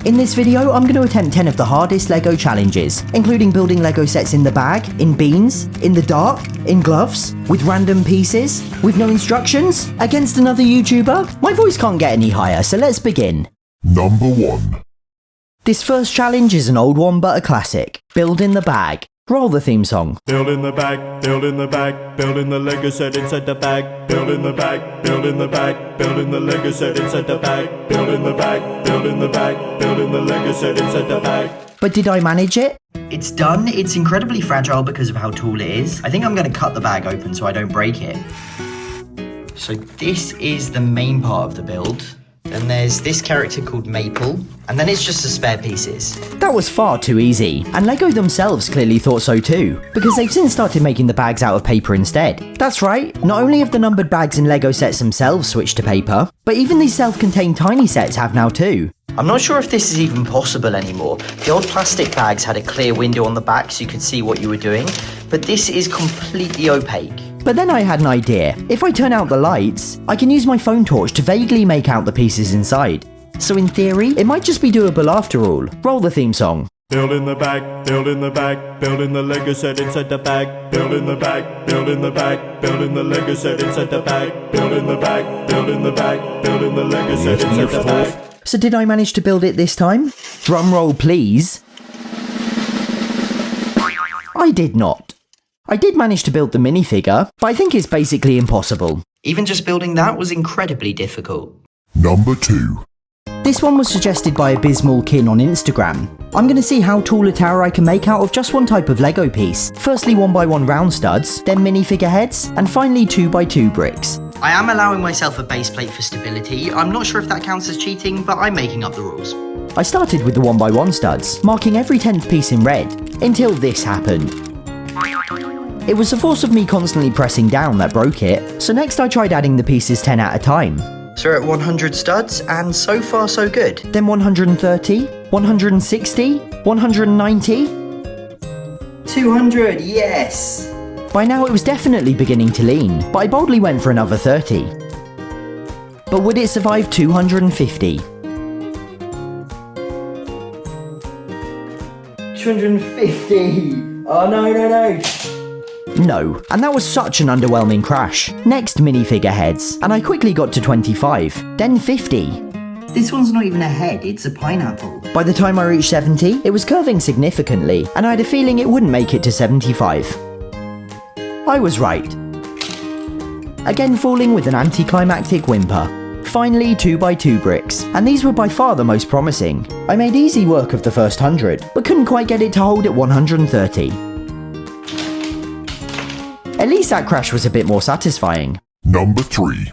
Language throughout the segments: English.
In this video, I'm going to attempt 10 of the hardest LEGO challenges, including building LEGO sets in the bag, in beans, in the dark, in gloves, with random pieces, with no instructions, against another YouTuber. My voice can't get any higher, so let's begin. Number 1. This first challenge is an old one but a classic. Build in the bag. Roll the theme song. Build in the bag, build in the bag, build in the LEGO set inside the bag. Build in the bag, build in the bag, build in the LEGO set inside the bag. Build in the bag, build in the bag, build in the LEGO set inside the bag. But did I manage it? It's done. It's incredibly fragile because of how tall it is. I think I'm going to cut the bag open so I don't break it. So this is the main part of the build. Then there's this character called Maple, and then it's just the spare pieces. That was far too easy, and LEGO themselves clearly thought so too, because they've since started making the bags out of paper instead. That's right, not only have the numbered bags in LEGO sets themselves switched to paper, but even these self-contained tiny sets have now too. I'm not sure if this is even possible anymore. The old plastic bags had a clear window on the back so you could see what you were doing, but this is completely opaque. But then I had an idea. If I turn out the lights, I can use my phone torch to vaguely make out the pieces inside. So in theory, it might just be doable after all. Roll the theme song. Build in the bag, build in the bag, build in the LEGO set inside the bag. Build in the bag, build in the bag, build in the LEGO set inside the bag. Build in the bag, build in the bag, build in the LEGO set inside the bag. So did I manage to build it this time? Drum roll please. I did not. I did manage to build the minifigure, but I think it's basically impossible. Even just building that was incredibly difficult. Number 2. This one was suggested by Abysmal Kin on Instagram. I'm going to see how tall a tower I can make out of just one type of LEGO piece. Firstly 1x1 round studs, then minifigure heads, and finally 2x2 bricks. I am allowing myself a base plate for stability. I'm not sure if that counts as cheating, but I'm making up the rules. I started with the 1x1 studs, marking every 10th piece in red, until this happened. It was the force of me constantly pressing down that broke it, so next I tried adding the pieces 10 at a time. So we're at 100 studs, and so far so good. Then 130, 160, 190. 200, yes! By now it was definitely beginning to lean, but I boldly went for another 30. But would it survive 250? 250! Oh no. No, and that was such an underwhelming crash. Next minifigure heads, and I quickly got to 25, then 50. This one's not even a head, it's a pineapple. By the time I reached 70, it was curving significantly, and I had a feeling it wouldn't make it to 75. I was right. Again falling with an anticlimactic whimper. Finally 2x2 bricks, and these were by far the most promising. I made easy work of the first 100, but couldn't quite get it to hold at 130. At least that crash was a bit more satisfying. Number 3.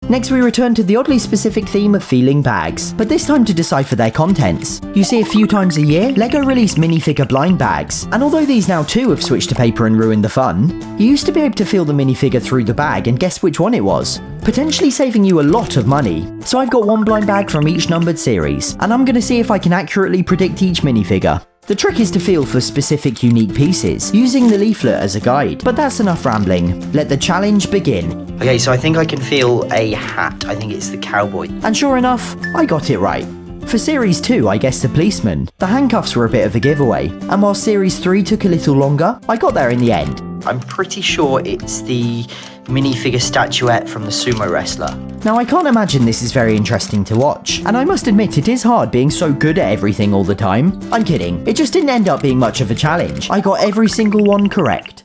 Next we return to the oddly specific theme of feeling bags, but this time to decipher their contents. You see, a few times a year, LEGO release minifigure blind bags, and although these now too have switched to paper and ruined the fun, you used to be able to feel the minifigure through the bag and guess which one it was, potentially saving you a lot of money. So I've got one blind bag from each numbered series, and I'm going to see if I can accurately predict each minifigure. The trick is to feel for specific unique pieces, using the leaflet as a guide. But that's enough rambling. Let the challenge begin. Okay, so I think I can feel a hat. I think it's the cowboy. And sure enough, I got it right. For Series 2, I guessed the policeman. The handcuffs were a bit of a giveaway. And while Series 3 took a little longer, I got there in the end. I'm pretty sure it's the minifigure statuette from the sumo wrestler. Now I can't imagine this is very interesting to watch, and I must admit it is hard being so good at everything all the time. I'm kidding, it just didn't end up being much of a challenge. I got every single one correct.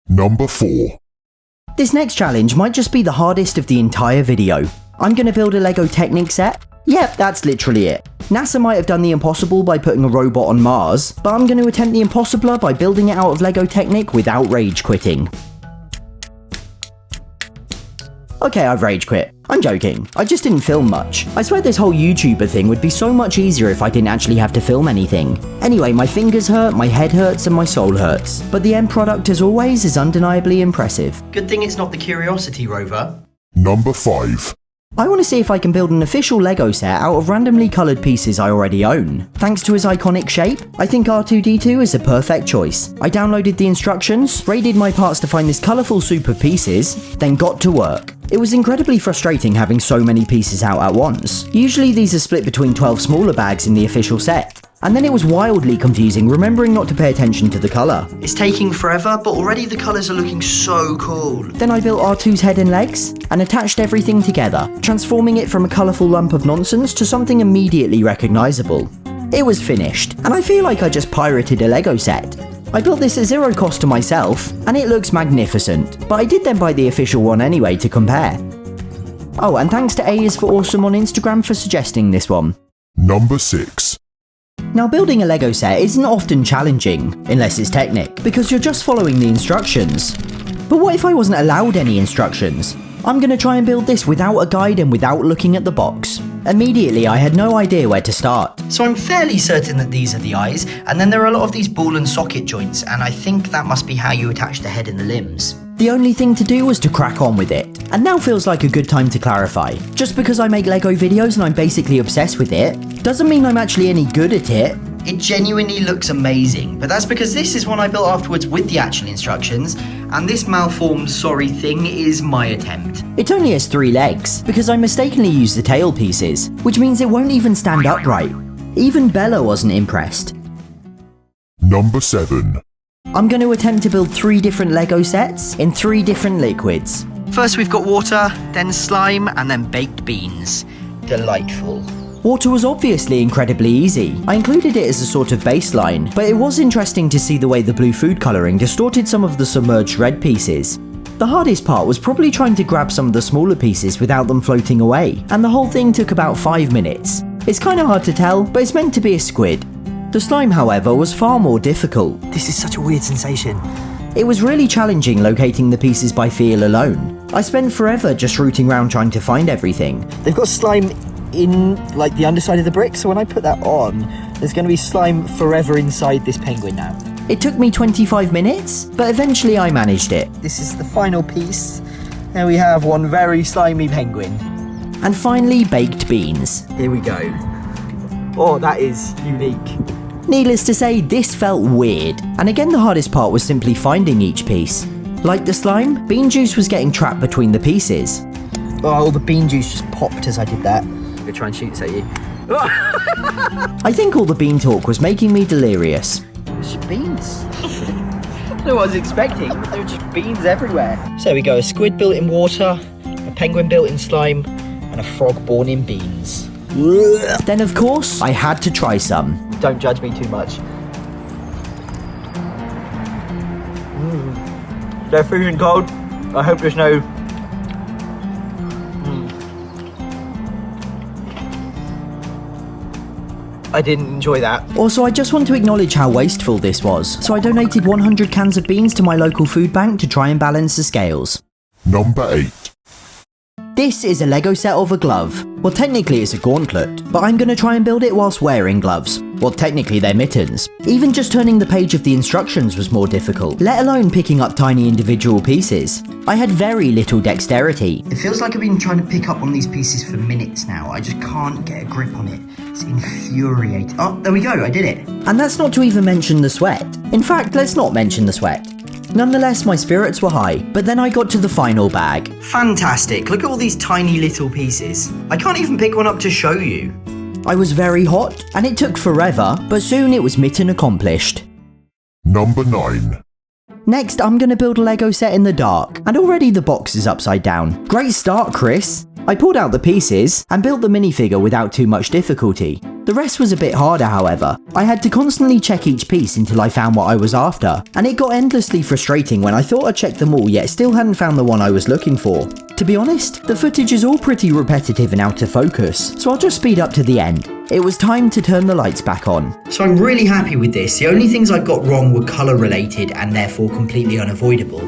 Number 4. This next challenge might just be the hardest of the entire video. I'm gonna build a LEGO Technic set. Yep, that's literally it. NASA might have done the impossible by putting a robot on Mars, but I'm going to attempt the impossible by building it out of LEGO Technic without rage quitting. Okay, I've rage quit. I'm joking. I just didn't film much. I swear this whole YouTuber thing would be so much easier if I didn't actually have to film anything. Anyway, my fingers hurt, my head hurts, and my soul hurts. But the end product, as always, is undeniably impressive. Good thing it's not the Curiosity rover. Number 5. I want to see if I can build an official Lego set out of randomly coloured pieces I already own. Thanks to his iconic shape, I think R2-D2 is a perfect choice. I downloaded the instructions, raided my parts to find this colourful soup of pieces, then got to work. It was incredibly frustrating having so many pieces out at once. Usually these are split between 12 smaller bags in the official set. And then it was wildly confusing remembering not to pay attention to the colour. It's taking forever, but already the colours are looking so cool. Then I built R2's head and legs, and attached everything together, transforming it from a colourful lump of nonsense to something immediately recognisable. It was finished, and I feel like I just pirated a Lego set. I built this at zero cost to myself, and it looks magnificent, but I did then buy the official one anyway to compare. Oh, and thanks to A is for Awesome on Instagram for suggesting this one. Number 6. Now building a Lego set isn't often challenging, unless it's Technic, because you're just following the instructions. But what if I wasn't allowed any instructions? I'm gonna try and build this without a guide and without looking at the box. Immediately I had no idea where to start. So I'm fairly certain that these are the eyes, and then there are a lot of these ball and socket joints, and I think that must be how you attach the head and the limbs. The only thing to do was to crack on with it, and now feels like a good time to clarify. Just because I make Lego videos and I'm basically obsessed with it, doesn't mean I'm actually any good at it. It genuinely looks amazing, but that's because this is one I built afterwards with the actual instructions, and this malformed sorry thing is my attempt. It only has 3 legs, because I mistakenly used the tail pieces, which means it won't even stand upright. Even Bella wasn't impressed. Number 7. I'm going to attempt to build 3 different Lego sets in 3 different liquids. First we've got water, then slime, and then baked beans. Delightful. Water was obviously incredibly easy. I included it as a sort of baseline, but it was interesting to see the way the blue food colouring distorted some of the submerged red pieces. The hardest part was probably trying to grab some of the smaller pieces without them floating away, and the whole thing took about 5 minutes. It's kinda hard to tell, but it's meant to be a squid. The slime, however, was far more difficult. This is such a weird sensation. It was really challenging locating the pieces by feel alone. I spent forever just rooting around trying to find everything. They've got slime in like the underside of the brick, so when I put that on, there's going to be slime forever inside this penguin now. It took me 25 minutes, but eventually I managed it. This is the final piece. There we have one very slimy penguin. And finally, baked beans. Here we go. Oh, that is unique. Needless to say, this felt weird. And again, the hardest part was simply finding each piece. Like the slime, bean juice was getting trapped between the pieces. Oh, all the bean juice just popped as I did that. I'm going to try and shoot this at you. I think all the bean talk was making me delirious. It's beans. I don't know what I was expecting. There were just beans everywhere. So there we go, a squid built in water, a penguin built in slime, and a frog born in beans. Then of course, I had to try some. Don't judge me too much. They're freezing cold. I hope there's no... I didn't enjoy that. Also, I just want to acknowledge how wasteful this was, so I donated 100 cans of beans to my local food bank to try and balance the scales. Number 8. This is a Lego set of a glove. Well, technically it's a gauntlet, but I'm gonna try and build it whilst wearing gloves. Well, technically they're mittens. Even just turning the page of the instructions was more difficult, let alone picking up tiny individual pieces. I had very little dexterity. It feels like I've been trying to pick up on these pieces for minutes now. I just can't get a grip on it. It's infuriating. Oh, there we go, I did it. And that's not to even mention the sweat. In fact, let's not mention the sweat. Nonetheless, my spirits were high, but then I got to the final bag. Fantastic, look at all these tiny little pieces. I can't even pick one up to show you. I was very hot, and it took forever, but soon it was mitten accomplished. Number 9. Next, I'm gonna build a Lego set in the dark, and already the box is upside down. Great start, Chris! I pulled out the pieces, and built the minifigure without too much difficulty. The rest was a bit harder, however. I had to constantly check each piece until I found what I was after, and it got endlessly frustrating when I thought I'd checked them all yet still hadn't found the one I was looking for. To be honest, the footage is all pretty repetitive and out of focus, so I'll just speed up to the end. It was time to turn the lights back on. So I'm really happy with this. The only things I got wrong were colour related and therefore completely unavoidable.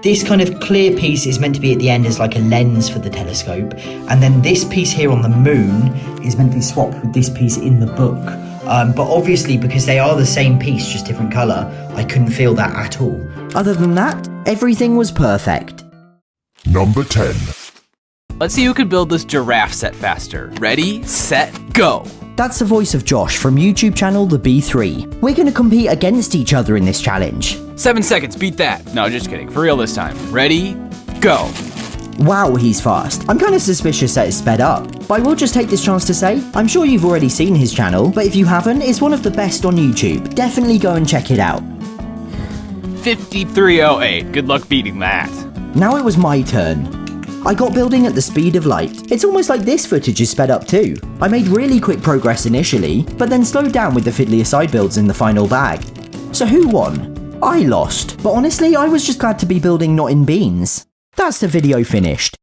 This kind of clear piece is meant to be at the end as like a lens for the telescope, and then this piece here on the moon is meant to be swapped with this piece in the book. But obviously, because they are the same piece, just different colour, I couldn't feel that at all. Other than that, everything was perfect. Number 10. Let's see who can build this giraffe set faster. Ready, set, go. That's the voice of Josh from YouTube channel The B3. We're gonna compete against each other in this challenge. 7 seconds, beat that. No, just kidding. For real this time. Ready, go. Wow, he's fast. I'm kinda suspicious that it's sped up. But I will just take this chance to say, I'm sure you've already seen his channel, but if you haven't, it's one of the best on YouTube. Definitely go and check it out. 5308. Good luck beating that. Now it was my turn. I got building at the speed of light. It's almost like this footage is sped up too. I made really quick progress initially, but then slowed down with the fiddlier side builds in the final bag. So who won? I lost, but honestly I was just glad to be building not in beans. That's the video finished.